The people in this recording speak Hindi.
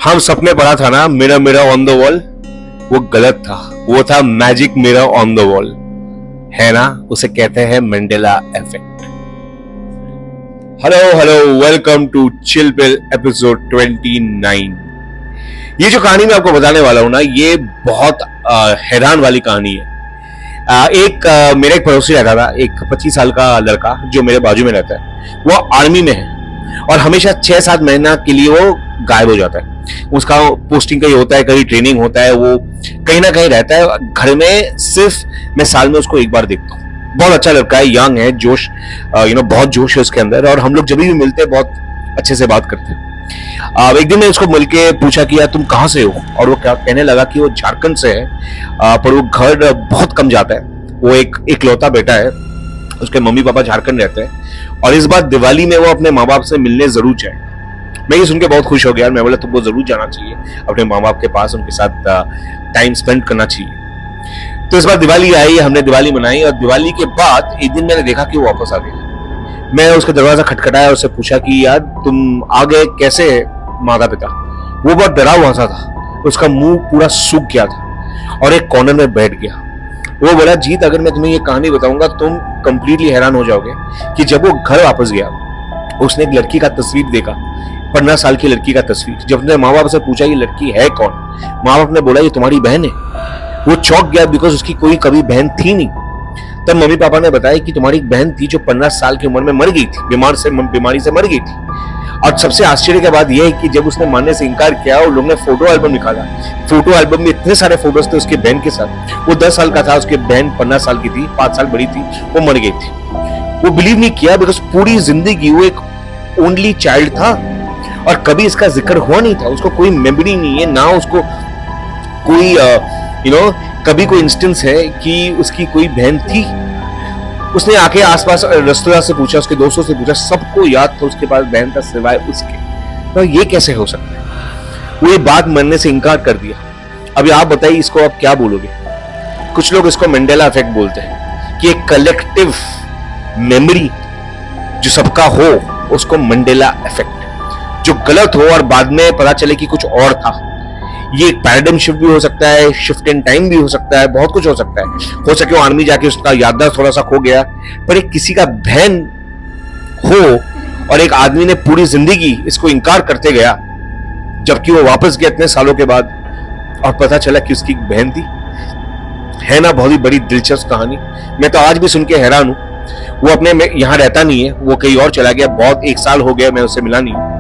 हम सपने पढ़ा था ना mirror mirror on the wall, वो गलत था। वो था magic mirror on the wall, है ना? उसे कहते हैं Mandela effect. Hello hello, welcome to chill pill episode 29। ये जो कहानी मैं आपको बताने वाला हूं ना, ये बहुत हैरान वाली कहानी है। मेरा एक पड़ोसी रहता था, एक 25 साल का लड़का जो मेरे बाजू में रहता है। वो आर्मी में है और हमेशा 6-7 महीना के लिए वो गायब हो जाता है। उसका पोस्टिंग कहीं होता है, कहीं ट्रेनिंग होता है, वो कहीं ना कहीं रहता है। घर में सिर्फ मैं साल में उसको एक बार देखता हूँ। बहुत अच्छा लड़का है, यंग है, जोश बहुत जोश है उसके अंदर। और हम लोग जब भी मिलते हैं बहुत अच्छे से बात करते हैं। एक दिन मैं उसको मिलके पूछा कि यार तुम कहाँ से हो, और वो क्या कहने लगा कि वो झारखंड से है, पर वो घर बहुत कम जाता है। वो एक इकलौता बेटा है, उसके मम्मी पापा झारखंड रहते हैं और इस बार दिवाली में वो अपने माँ बाप से मिलने जरूर जाए। मैं ये सुन के बहुत खुश हो गया। मैं बोला तुमको जरूर जाना चाहिए अपने माँ बाप के पास, उनके साथ टाइम स्पेंड करना चाहिए। तो इस बार दिवाली आई, हमने दिवाली मनाई और दिवाली के बाद एक दिन मैंने देखा कि वो वापस आ गया। मैं उसका दरवाजा खटखटाया, उससे पूछा कि यार तुम आ गए कैसे, माता पिता? वो बहुत डरा हुआ सा था, उसका मुंह पूरा सूख गया था और एक कॉर्नर में बैठ गया। वो बोला जीत, अगर मैं तुम्हें ये कहानी बताऊंगा तुम कंप्लीटली हैरान हो जाओगे कि जब वो घर वापस गया उसने एक लड़की का तस्वीर देखा, 15 साल की लड़की का तस्वीर। जब उसने माँ बाप से पूछा ये लड़की है कौन, माँ बाप ने बोला ये तुम्हारी बहन है। वो चौंक गया बिकॉज उसकी कोई कभी बहन थी नहीं। तब मम्मी पापा ने बताया कि तुम्हारी एक बहन थी जो 15 साल की उम्र में मर गई थी, बीमारी से मर गई थी। और सबसे आश्चर्य की बात यह है कि जब उसने मानने से इनकार किया, उन लोगों ने फोटो एल्बम निकाला। फोटो एल्बम में इतने सारे फोटोज थे उसके बहन के साथ। वो 10 साल का था, उसकी बहन 15 साल की थी, 5 साल बड़ी थी, वो मर गई थी। वो बिलीव नहीं किया बिकॉज पूरी जिंदगी वो एक ओनली चाइल्ड था और कभी इसका जिक्र हुआ नहीं था। उसको कोई मेमोरी नहीं है, ना उसको कोई कभी कोई इंस्टेंस है कि उसकी कोई बहन थी। उसने आके आसपास रिश्तेदार से पूछा, उसके दोस्तों से पूछा, सबको याद था उसके पास बहन था सिवाय उसके। तो ये कैसे हो सकता है? वो ये बात मानने से इनकार कर दिया। अभी आप बताइए इसको आप क्या बोलोगे? कुछ लोग इसको मंडेला इफेक्ट बोलते हैं कि एक कलेक्टिव मेमोरी जो सबका हो उसको मंडेला इफेक्ट, जो गलत हो और बाद में पता चले कि कुछ और था। ये एक पैराडाइम शिफ्ट भी हो सकता है, शिफ्ट इन टाइम भी हो सकता है, बहुत कुछ हो सकता है। हो सके वो आर्मी जाके उसका याददाश्त थोड़ा सा खो गया, पर एक किसी का बहन हो और एक आदमी ने पूरी जिंदगी इसको इनकार करते गया, जबकि वो वापस गया इतने सालों के बाद और पता चला कि उसकी बहन थी। है ना बहुत ही बड़ी दिलचस्प कहानी। मैं तो आज भी सुन के हैरान हूं। वो अपने यहाँ रहता नहीं है, वो कहीं और चला गया। बहुत 1 साल हो गया मैं उससे मिला नहीं।